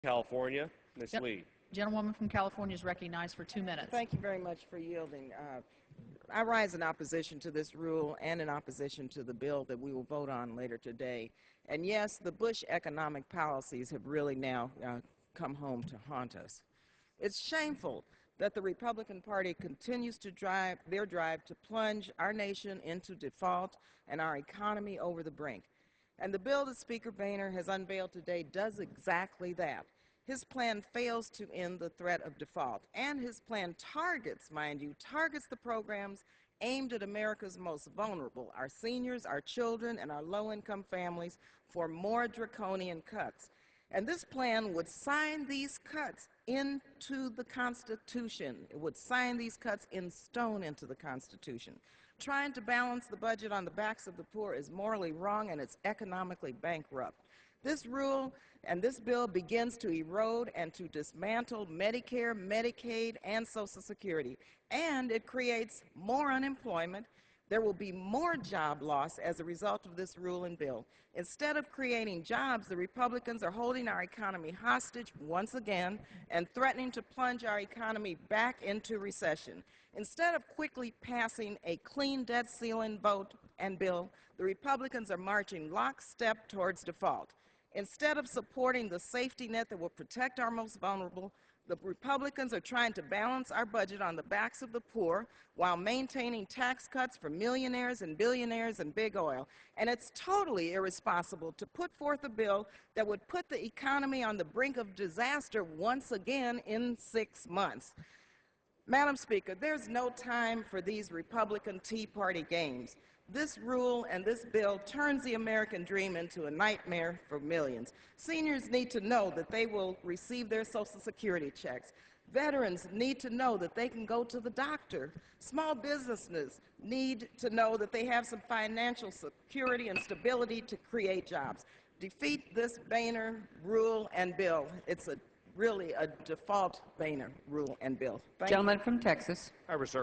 California, Ms. Yep. Lee. Gentlewoman from California is recognized for 2 minutes. Thank you very much for yielding. I rise in opposition to this rule and in opposition to the bill that we will vote on later today. And yes, the Bush economic policies have really now come home to haunt us. It's shameful that the Republican Party continues to drive to plunge our nation into default and our economy over the brink. And the bill that Speaker Boehner has unveiled today does exactly that. His plan fails to end the threat of default, and his plan targets, mind you, targets the programs aimed at America's most vulnerable, our seniors, our children, and our low-income families, for more draconian cuts. And this plan would sign these cuts into the Constitution. It would sign these cuts in stone into the Constitution. Trying to balance the budget on the backs of the poor is morally wrong, and it's economically bankrupt. This rule and this bill begins to erode and to dismantle Medicare, Medicaid, and Social Security, and it creates more unemployment. There will be more job loss as a result of this rule and bill. Instead of creating jobs, the Republicans are holding our economy hostage once again and threatening to plunge our economy back into recession. Instead of quickly passing a clean debt ceiling vote and bill, the Republicans are marching lockstep towards default. Instead of supporting the safety net that will protect our most vulnerable, the Republicans are trying to balance our budget on the backs of the poor while maintaining tax cuts for millionaires and billionaires and big oil. And it's totally irresponsible to put forth a bill that would put the economy on the brink of disaster once again in 6 months. Madam Speaker, there's no time for these Republican Tea Party games. This rule and this bill turns the American dream into a nightmare for millions. Seniors need to know that they will receive their Social Security checks. Veterans need to know that they can go to the doctor. Small businesses need to know that they have some financial security and stability to create jobs. Defeat this Boehner rule and bill. It's really a default Boehner rule and bill. Thank you. Gentleman from Texas. I reserve.